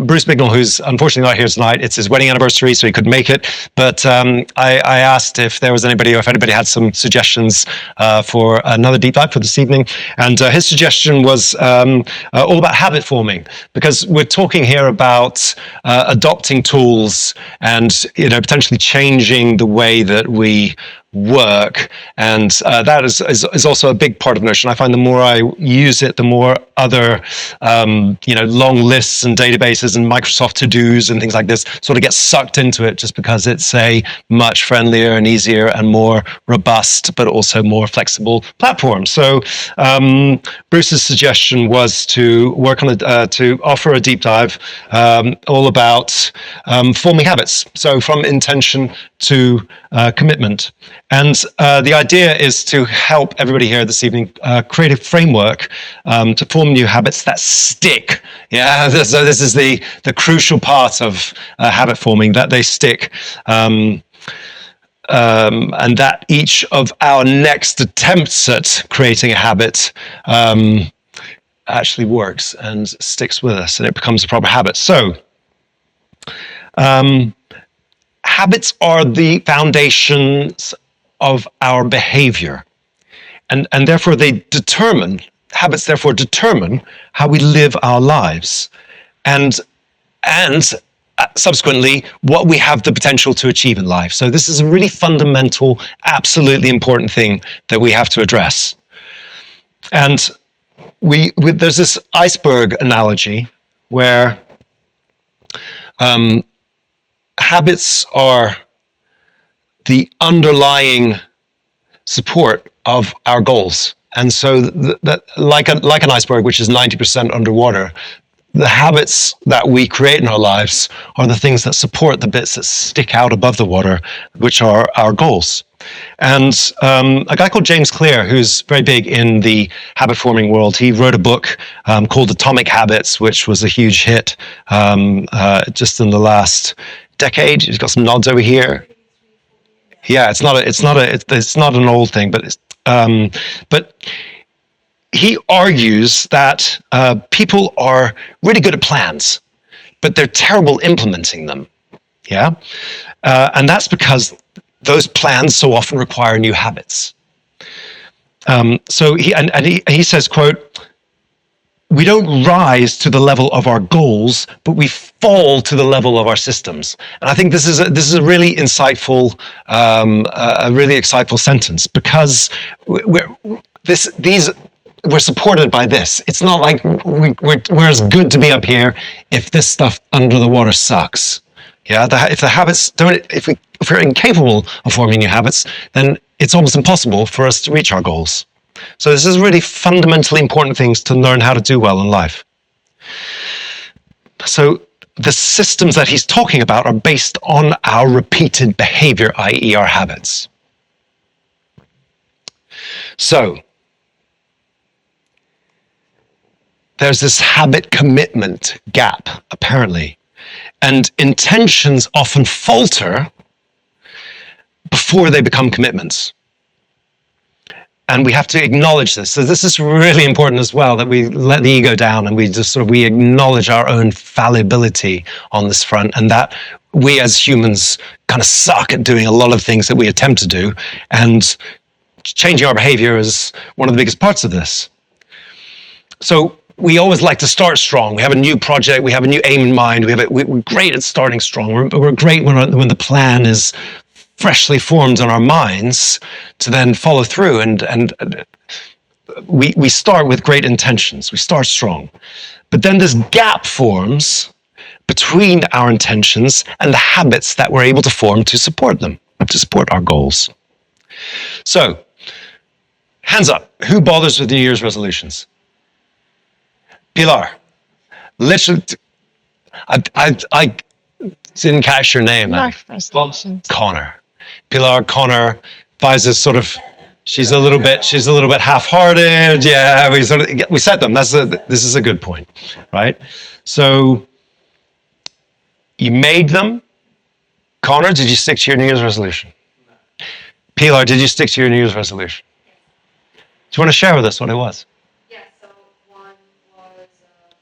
Bruce Bignell, who's unfortunately not here tonight. It's his wedding anniversary, so he couldn't make it. But I asked if there was anybody, or if anybody had some suggestions for another deep dive for this evening. And his suggestion was all about habit forming, because we're talking here about adopting tools and potentially changing the way that we work, and that is also a big part of Notion. I find the more I use it, the more other long lists and databases and Microsoft to-dos and things like this sort of get sucked into it, just because it's a much friendlier and easier and more robust, but also more flexible platform. So Bruce's suggestion was to work on to offer a deep dive all about forming habits. So from intention to commitment. And the idea is to help everybody here this evening create a framework to form new habits that stick. Yeah, so this is the crucial part of habit forming, that they stick. And that each of our next attempts at creating a habit actually works and sticks with us, and it becomes a proper habit. So habits are the foundations of our behavior, and therefore habits therefore determine how we live our lives, and subsequently what we have the potential to achieve in life. So this is a really fundamental, absolutely important thing that we have to address. And there's this iceberg analogy where habits are the underlying support of our goals. And so that like an iceberg, which is 90% underwater, the habits that we create in our lives are the things that support the bits that stick out above the water, which are our goals. And a guy called James Clear, who's very big in the habit forming world, he wrote a book called Atomic Habits, which was a huge hit just in the last decade. He's got some nods over here. Yeah, it's not an old thing, but he argues that people are really good at plans, but they're terrible implementing them. Yeah, and that's because those plans so often require new habits. So he says, quote, "We don't rise to the level of our goals, but we fall to the level of our systems." And I think this is a really insightful, sentence, because we're supported by this. It's not like we're as good to be up here if this stuff under the water sucks. Yeah, if the habits if we're incapable of forming new habits, then it's almost impossible for us to reach our goals. So this is really fundamentally important things to learn how to do well in life. So the systems that he's talking about are based on our repeated behavior, i.e. our habits. So there's this habit commitment gap, apparently. And intentions often falter before they become commitments. And we have to acknowledge this. So this is really important as well, that we let the ego down and we acknowledge our own fallibility on this front, and that we as humans kind of suck at doing a lot of things that we attempt to do, and changing our behavior is one of the biggest parts of this. So we always like to start strong. We have a new project, we have a new aim in mind, we're great at starting strong. We're great when the plan is freshly formed in our minds to then follow through, and we start with great intentions. We start strong. But then this gap forms between our intentions and the habits that we're able to form to support them, to support our goals. So, hands up. Who bothers with New Year's resolutions? Pilar. Literally, I didn't catch your name. Connor. Pilar, Connor, Fiza's sort of, she's a little bit half-hearted. Yeah, we set them. This is a good point, right? So you made them. Connor, did you stick to your New Year's resolution? Pilar, did you stick to your New Year's resolution? Do you want to share with us what it was? Yeah, so one was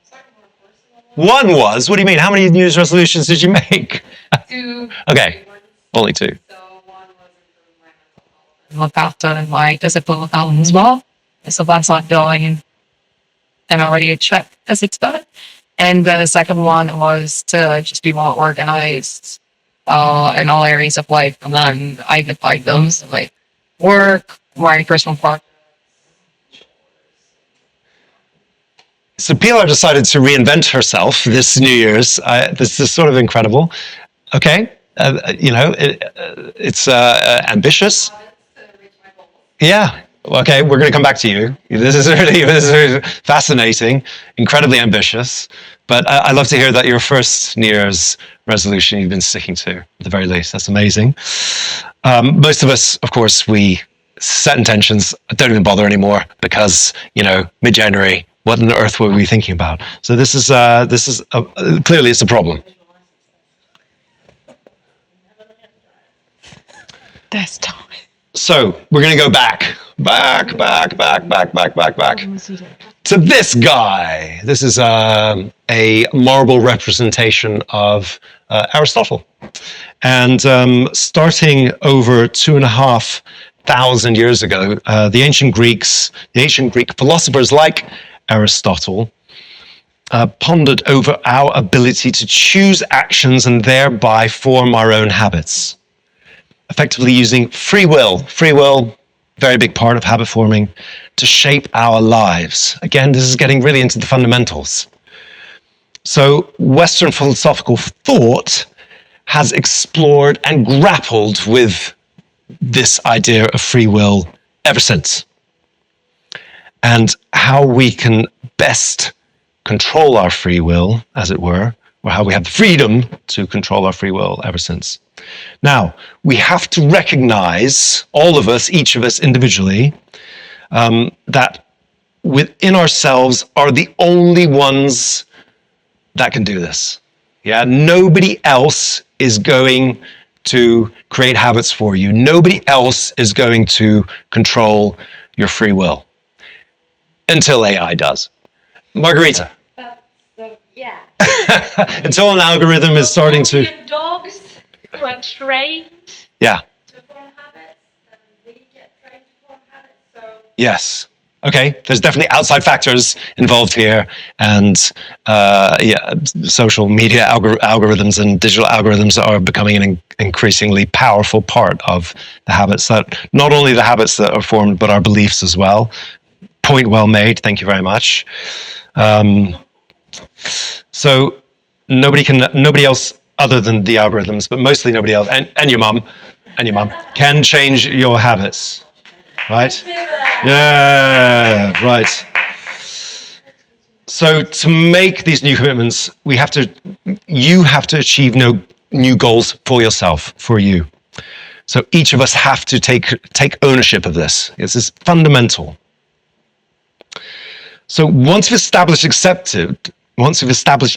slightly more personal One was? What do you mean? How many New Year's resolutions did you make? 2. Okay, only 2. So one was look after my physical health as well. So that's ongoing and already checked as it's done. And then the second one was to just be more organized in all areas of life. And then I identified those like work, my personal part. So Pilar decided to reinvent herself this New Year's. This is sort of incredible. Okay, it's ambitious. Yeah. Okay, we're going to come back to you. This is really fascinating, incredibly ambitious. But I'd love to hear that your first New Year's resolution you've been sticking to, at the very least. That's amazing. Most of us, of course, we set intentions, don't even bother anymore because, mid-January, what on earth were we thinking about? So this is clearly it's a problem. That's time. So we're going to go back to this guy. This is a marble representation of Aristotle. And starting over 2,500 years ago, the ancient Greek philosophers like Aristotle pondered over our ability to choose actions and thereby form our own habits, effectively using free will, very big part of habit forming, to shape our lives. Again, this is getting really into the fundamentals. So Western philosophical thought has explored and grappled with this idea of free will ever since, and how we can best control our free will, as it were, or how we have the freedom to control our free will ever since. Now, we have to recognize, all of us, each of us individually, that within ourselves are the only ones that can do this. Yeah, nobody else is going to create habits for you. Nobody else is going to control your free will until AI does. Margarita. Yeah. Until an algorithm is starting to. Dogs who are trained Yeah. to form habits, and we get trained to form habits. So Yes. Okay. There's definitely outside factors involved here, and social media algorithms and digital algorithms are becoming an increasingly powerful part of the habits that, not only the habits that are formed, but our beliefs as well. Point well made. Thank you very much. So nobody else other than the algorithms, but mostly nobody else, and your mum, can change your habits, right? Yeah, right. So to make these new commitments, you have to achieve new goals for yourself, for you. So each of us have to take ownership of this. This is fundamental. So once we've established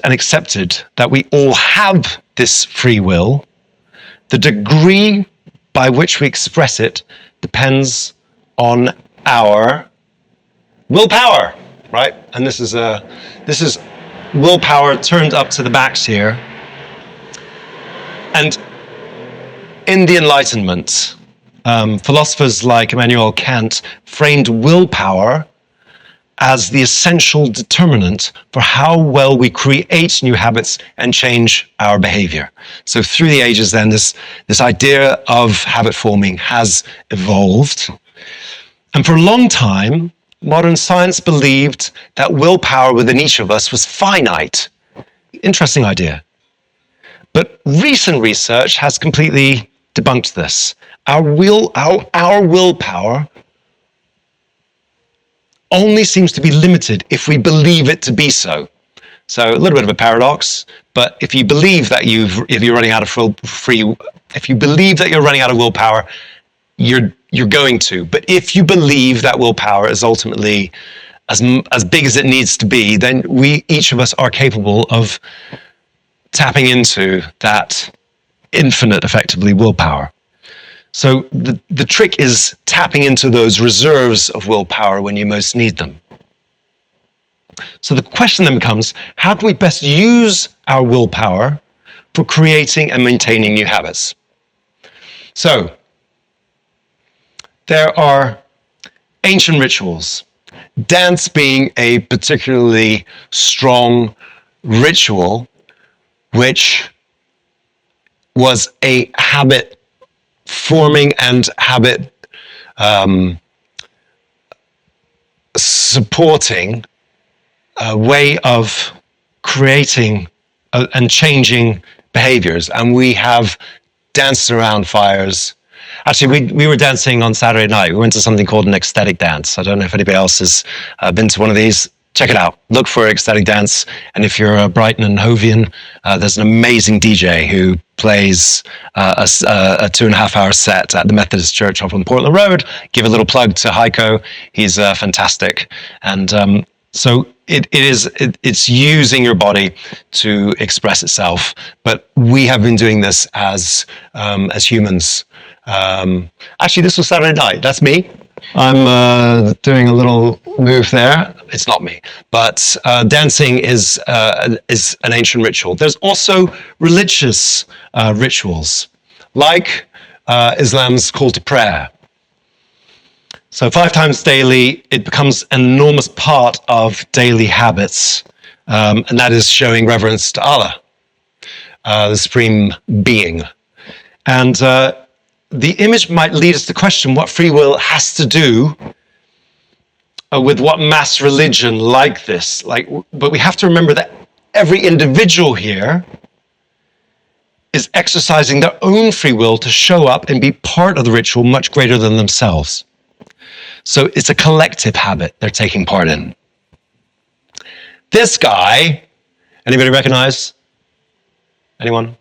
and accepted that we all have this free will, the degree by which we express it depends on our willpower, right? And this is willpower turned up to the max here. And in the Enlightenment, philosophers like Immanuel Kant framed willpower as the essential determinant for how well we create new habits and change our behavior. So through the ages then, this idea of habit forming has evolved. And for a long time, modern science believed that willpower within each of us was finite. Interesting idea. But recent research has completely debunked this. Our willpower only seems to be limited if we believe it to be so. So a little bit of a paradox, but if you believe that if you're running out of if you believe that you're running out of willpower, you're going to. But if you believe that willpower is ultimately as big as it needs to be, then each of us are capable of tapping into that infinite, effectively, willpower. So the trick is tapping into those reserves of willpower when you most need them. So the question then becomes, how can we best use our willpower for creating and maintaining new habits? So there are ancient rituals, dance being a particularly strong ritual, which was a habit forming and habit supporting a way of creating and changing behaviors. And we have danced around fires. Actually, we were dancing on Saturday night. We went to something called an ecstatic dance. I don't know if anybody else has been to one of these. Check it out. Look for ecstatic dance. And if you're a Brighton and Hovian, there's an amazing DJ who plays a 2.5-hour set at the Methodist Church off on Portland Road. Give a little plug to Heiko. He's fantastic. And so it's using your body to express itself. But we have been doing this as humans. Actually, this was Saturday night. That's me. I'm doing a little move there. It's not me, but dancing is an ancient ritual. There's also religious rituals, like Islam's call to prayer. So 5 times daily, it becomes an enormous part of daily habits, and that is showing reverence to Allah, the Supreme Being. And the image might lead us to question what free will has to do with what mass religion like this. But we have to remember that every individual here is exercising their own free will to show up and be part of the ritual much greater than themselves. So it's a collective habit they're taking part in. This guy, anybody recognize? Anyone?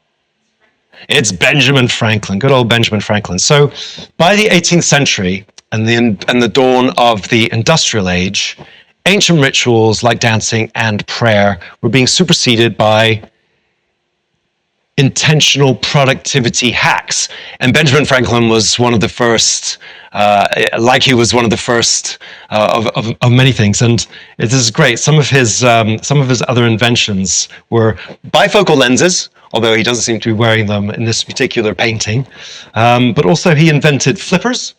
It's Benjamin Franklin, good old Benjamin Franklin. So by the 18th century and the dawn of the industrial age, ancient rituals like dancing and prayer were being superseded by intentional productivity hacks. And Benjamin Franklin was one of the first, he was one of the first of many things. And this is great. Some of his other inventions were bifocal lenses, although he doesn't seem to be wearing them in this particular painting. But also he invented flippers.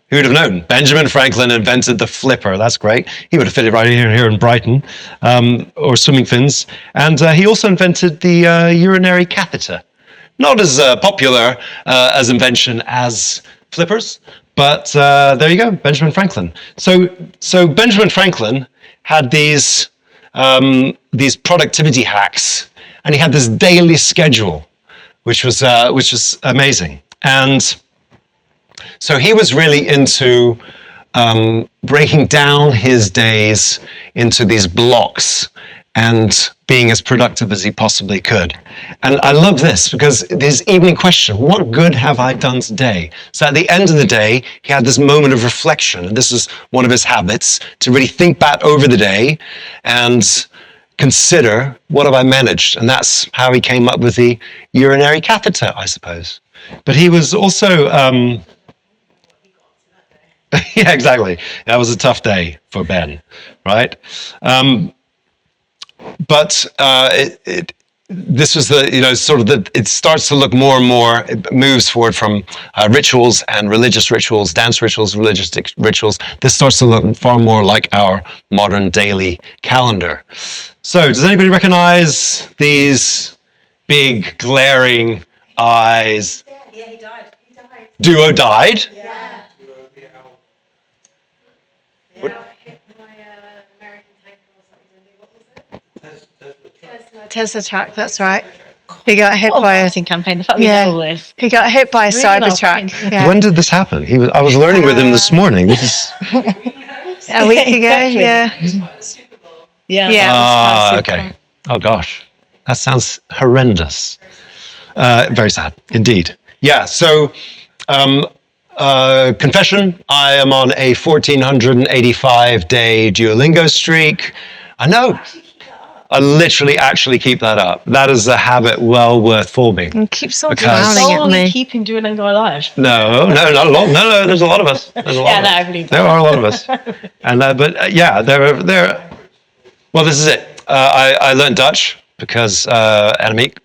Who would have known? Benjamin Franklin invented the flipper. That's great. He would have fitted right here in Brighton, or swimming fins. And he also invented the urinary catheter. Not as popular as invention as flippers, but there you go, Benjamin Franklin. So Benjamin Franklin had these productivity hacks, and he had this daily schedule, which was amazing. And so he was really into breaking down his days into these blocks and being as productive as he possibly could. And I love this because this evening question, what good have I done today? So at the end of the day, he had this moment of reflection. And this is one of his habits, to really think back over the day and consider, what have I managed? And that's how he came up with the urinary catheter, I suppose. But he was also... yeah, exactly. That was a tough day for Ben, right? But this was it starts to look more and more, it moves forward from rituals and religious rituals, dance rituals, religious rituals. This starts to look far more like our modern daily calendar. So does anybody recognize these big glaring eyes? Yeah, he died. Duo died? Yeah. What? Hit my American tank or something. What was it? Tesla truck, that's right. He got hit by marketing campaign. The fact we know all this. he got hit by a Really well Cybertruck. planned. Yeah. When did this happen? I was learning with him this morning. This is... A week ago, yeah. Yeah. Yeah. Okay. Oh gosh, that sounds horrendous. Very sad, indeed. Yeah. So, confession: I am on a 1,485-day Duolingo streak. I know. I literally actually keep that up. That is a habit well worth forming. And keeps on Because- frowning So at me. keeping Duolingo alive. No, not a lot. No, there's a lot of us. There's a lot Yeah, of no, us. I believe that. There are a lot of us. And yeah, there. Well, this is it. I learned Dutch because Annemiek.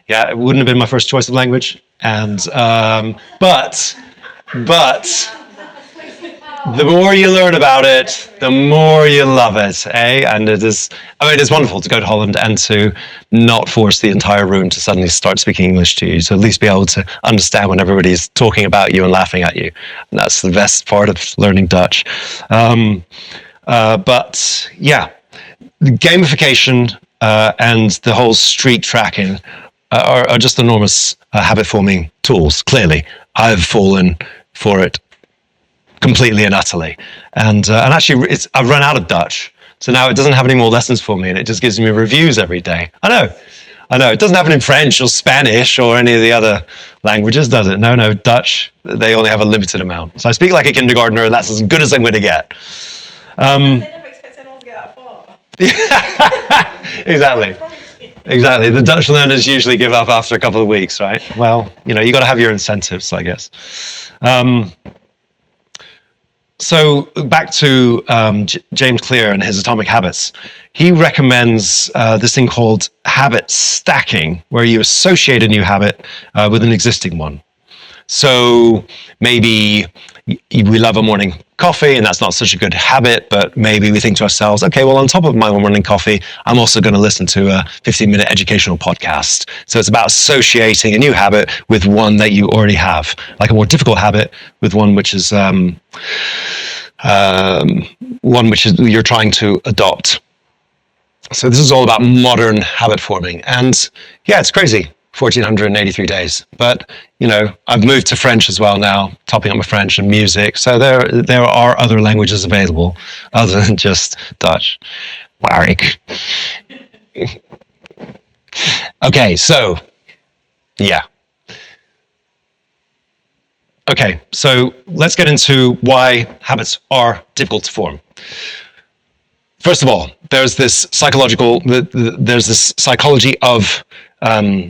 Yeah, it wouldn't have been my first choice of language, and but the more you learn about it, the more you love it, eh? And it is, I mean, it's wonderful to go to Holland and to not force the entire room to suddenly start speaking English to you, to at least be able to understand when everybody's talking about you and laughing at you. And that's the best part of learning Dutch. But yeah, the gamification and the whole streak tracking are just enormous habit-forming tools, clearly. I've fallen for it completely and utterly. And actually, I've run out of Dutch. So now it doesn't have any more lessons for me, and it just gives me reviews every day. I know. It doesn't happen in French or Spanish or any of the other languages, does it? No, Dutch, they only have a limited amount. So I speak like a kindergartner, and that's as good as I'm going to get. They never expect anyone to get that far. Exactly. The Dutch learners usually give up after a couple of weeks, right? Well, you got to have your incentives, I guess. So back to James Clear and his Atomic Habits. He recommends this thing called habit stacking, where you associate a new habit with an existing one. So maybe we love a morning coffee, and that's not such a good habit, but maybe we think to ourselves, okay, well, on top of my morning coffee, I'm also going to listen to a 15-minute educational podcast. So it's about associating a new habit with one that you already have, like a more difficult habit with one which is you're trying to adopt. So this is all about modern habit forming. And yeah, it's crazy. 1,483 days. But, I've moved to French as well now, topping up my French and music. So there are other languages available other than just Dutch. Warwick. Okay, so, yeah. Okay, so let's get into why habits are difficult to form. First of all, there's this psychology of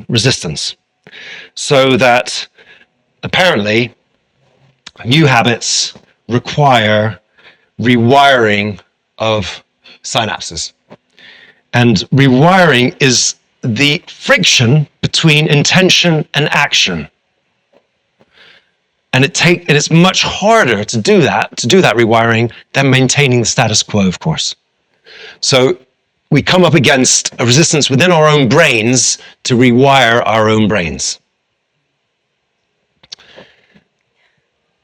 resistance. So that apparently new habits require rewiring of synapses. And rewiring is the friction between intention and action. And it's much harder to do that rewiring than maintaining the status quo, of course. So we come up against a resistance within our own brains to rewire our own brains.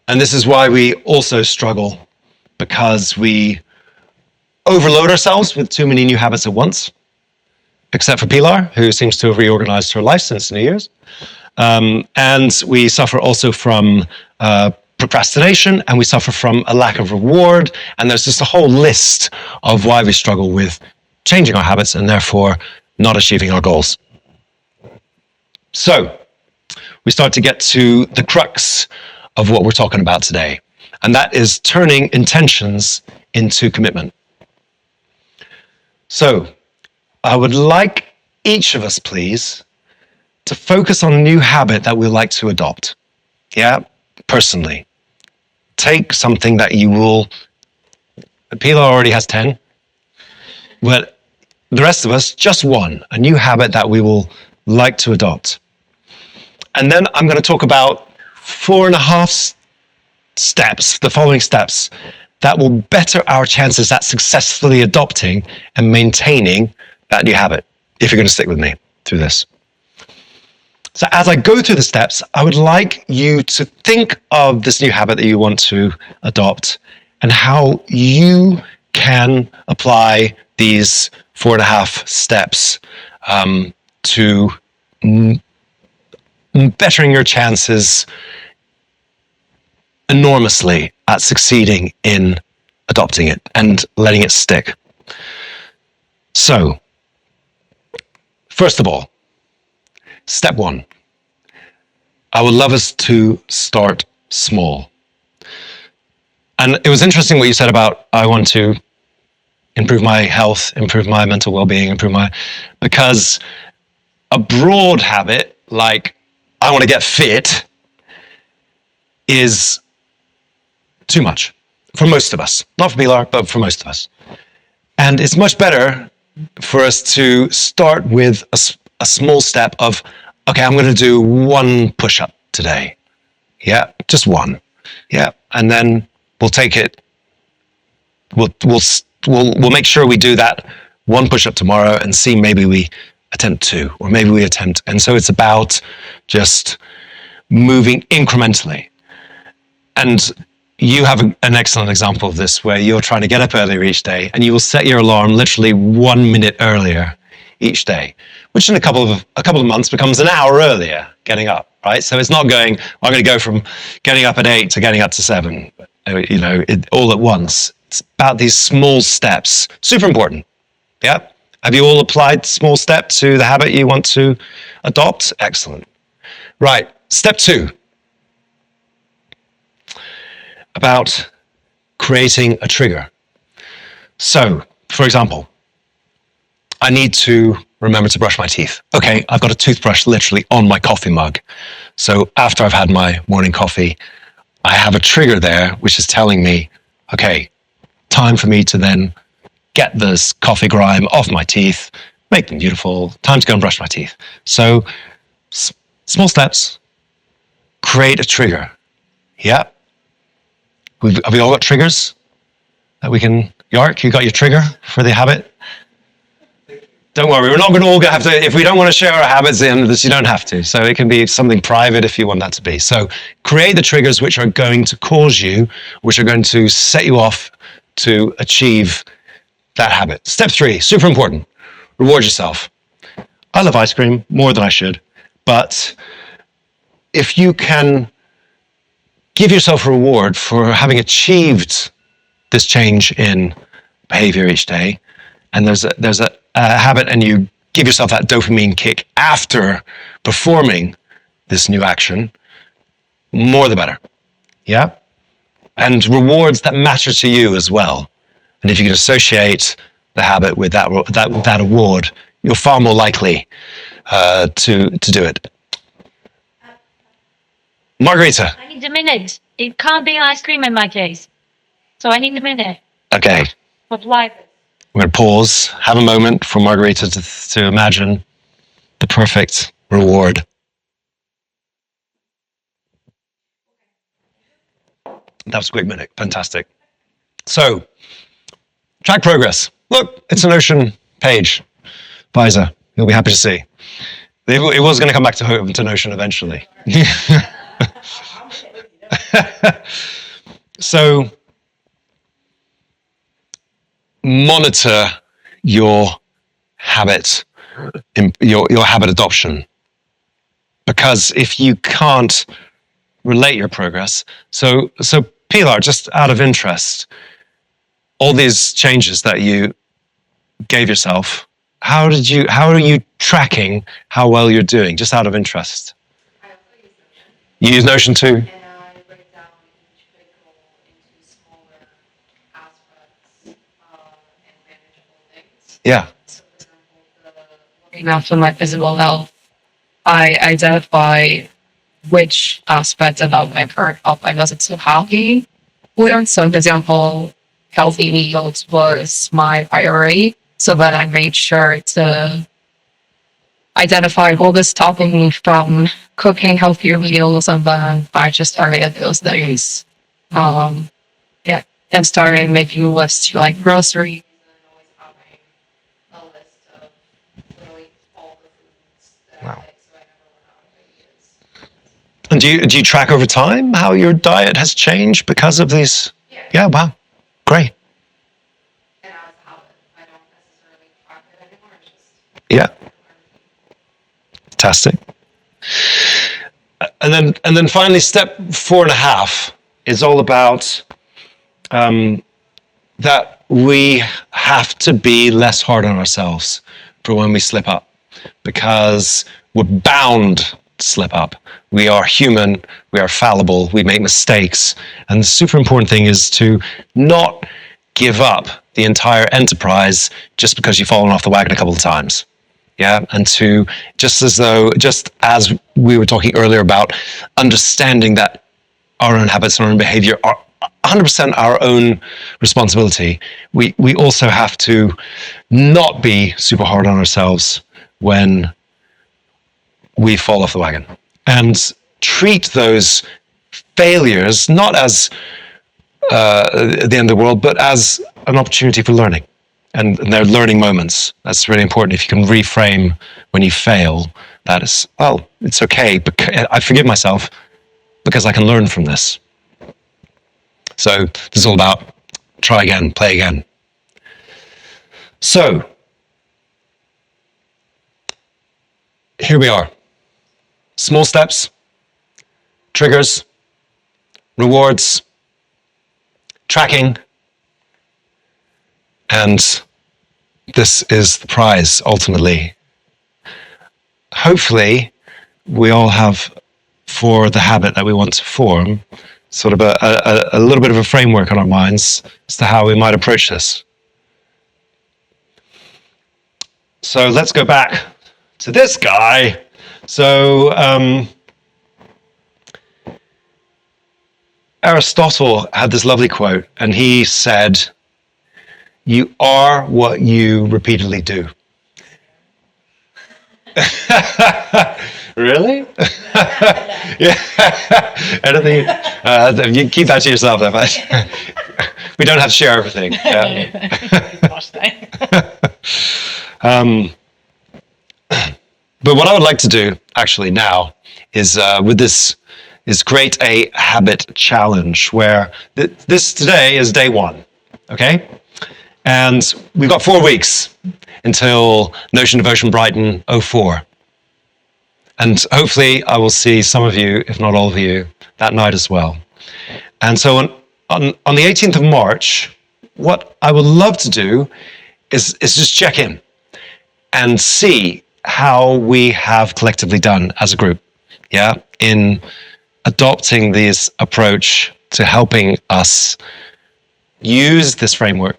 And this is why we also struggle, because we overload ourselves with too many new habits at once, except for Pilar, who seems to have reorganized her life since New Year's. And we suffer also from procrastination, and we suffer from a lack of reward. And there's just a whole list of why we struggle with changing our habits and therefore not achieving our goals. So we start to get to the crux of what we're talking about today, and that is turning intentions into commitment. So I would like each of us, please, to focus on a new habit that we'd like to adopt. Yeah, personally. Take something that you will... Pilar already has 10, but the rest of us, just one, a new habit that we will like to adopt. And then I'm going to talk about 4.5 steps, the following steps, that will better our chances at successfully adopting and maintaining that new habit, if you're going to stick with me through this. So as I go through the steps, I would like you to think of this new habit that you want to adopt and how you can apply these 4.5 steps to bettering your chances enormously at succeeding in adopting it and letting it stick. So, first of all, step 1. I would love us to start small. And it was interesting what you said about I want to improve my health, improve my mental well-being, because a broad habit like I want to get fit is too much for most of us. Not for Pilar, but for most of us. And it's much better for us to start with a small step of, okay, I'm going to do one push-up today. Yeah, just one. Yeah, and then we'll take it. We'll make sure we do that one push-up tomorrow and see maybe we attempt two or maybe we attempt. And so it's about just moving incrementally. And you have an excellent example of this where you're trying to get up earlier each day and you will set your alarm literally 1 minute earlier each day, which in a couple of months becomes an hour earlier getting up, right? So it's not going, I'm going to go from getting up at 8 to getting up to 7, all at once. It's about these small steps. Super important. Yeah. Have you all applied small step to the habit you want to adopt? Excellent. Right. Step 2. About creating a trigger. So, for example, I need to remember to brush my teeth. Okay, I've got a toothbrush literally on my coffee mug. So after I've had my morning coffee, I have a trigger there which is telling me, okay, time for me to then get this coffee grime off my teeth, make them beautiful, time to go and brush my teeth. So small steps, create a trigger. Yeah. Have we all got triggers that we can, Yark, you got your trigger for the habit? Don't worry, we're not going to all have to, if we don't want to share our habits at the end of this, you don't have to. So it can be something private if you want that to be. So create the triggers which are going to cause you, which are going to set you off to achieve that habit. Step 3, super important. Reward yourself. I love ice cream more than I should, but if you can give yourself a reward for having achieved this change in behavior each day, and there's a habit, and you give yourself that dopamine kick after performing this new action, more the better. Yeah? And rewards that matter to you as well. And if you can associate the habit with that award, you're far more likely to do it. Margarita. I need a minute. It can't be ice cream in my case. So I need a minute. Okay. But why? We're going to pause, have a moment for Margarita to imagine the perfect reward. That was a quick minute. Fantastic. So, track progress. Look, it's a Notion page. Visor, you'll be happy to see. It was going to come back to Notion eventually. So, monitor your habit, your habit adoption. Because if you can't relate your progress, so Pilar, just out of interest, all these changes that you gave yourself, how are you tracking how well you're doing? Just out of interest. I also use Notion, You use Notion too? and I break down each big goal into smaller aspects and manageable things. Yeah. So, for example, Looking after my physical health, I identify which aspect about my current health I wasn't so happy with. So, for example, healthy meals was my priority. So then I made sure to identify all this stopping me from cooking healthier meals, and then I just started those days. And started making lists to like groceries. and always having a list of literally all the foods that Wow. I like, so I never run out of ideas. And do you track over time how your diet has changed because of these? Yeah. Yeah, wow. Great. And as a habit, I don't necessarily track it anymore. It's just Yeah. Fantastic. And then finally, step 4.5 is all about that we have to be less hard on ourselves for when we slip up, because we're bound to slip up. We are human, we are fallible, we make mistakes. And the super important thing is to not give up the entire enterprise just because you've fallen off the wagon a couple of times. Yeah, and to just as we were talking earlier about understanding that our own habits and our own behavior are 100% our own responsibility. We also have to not be super hard on ourselves when we fall off the wagon, and treat those failures not as the end of the world, but as an opportunity for learning. And they're learning moments. That's really important. If you can reframe when you fail, that is, well, it's okay. I forgive myself because I can learn from this. So this is all about try again, play again. So here we are. Small steps, triggers, rewards, tracking, and this is the prize ultimately. Hopefully, we all have, for the habit that we want to form, sort of a little bit of a framework on our minds as to how we might approach this. So let's go back to this guy. So Aristotle had this lovely quote, and he said, "You are what you repeatedly do." Really? Yeah. Anything? You keep that to yourself, then. We don't have to share everything. Yeah. But what I would like to do, actually, now is with this is create a habit challenge where this today is day 1, okay? And we've got 4 weeks until Notion Devotion Brighton 04. And hopefully I will see some of you, if not all of you, that night as well. And so on the 18th of March, what I would love to do is just check in and see how we have collectively done as a group, yeah, in adopting this approach to helping us use this framework.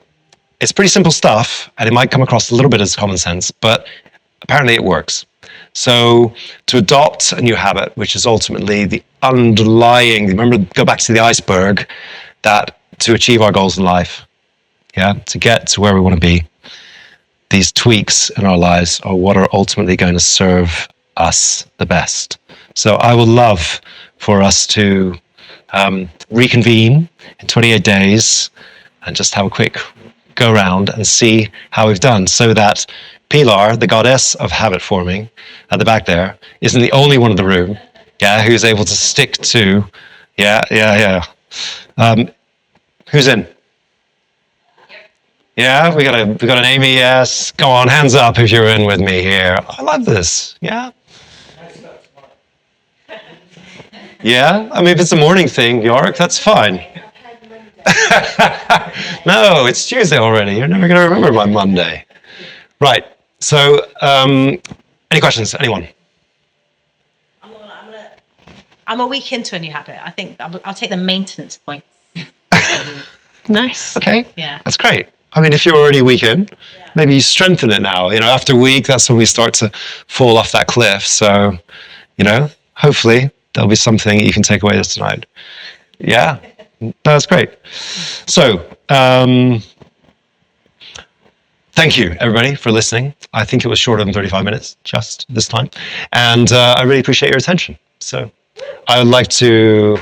It's pretty simple stuff, and it might come across a little bit as common sense, but apparently it works. So to adopt a new habit, which is ultimately the underlying, remember, go back to the iceberg, that to achieve our goals in life, yeah, to get to where we want to be, these tweaks in our lives are what are ultimately going to serve us the best. So I would love for us to reconvene in 28 days and just have a quick go around and see how we've done, so that Pilar, the goddess of habit forming at the back there, isn't the only one in the room, yeah, who's able to stick to, yeah. Who's in? Yeah, we got an Amy, yes. Go on, hands up if you're in with me here. I love this, yeah. Yeah, I mean, if it's a morning thing, Yorick, that's fine. No, it's Tuesday already. You're never going to remember my Monday. Right, so any questions, anyone? I'm a week into a new habit. I think I'll take the maintenance point. Nice. Okay, Yeah. that's great. I mean, if you're already a week in, maybe you strengthen it now. You know, after a week, that's when we start to fall off that cliff. So, you know, hopefully there'll be something you can take away this tonight. Yeah, that's great. So, thank you, everybody, for listening. I think it was shorter than 35 minutes just this time. And I really appreciate your attention. So I would like to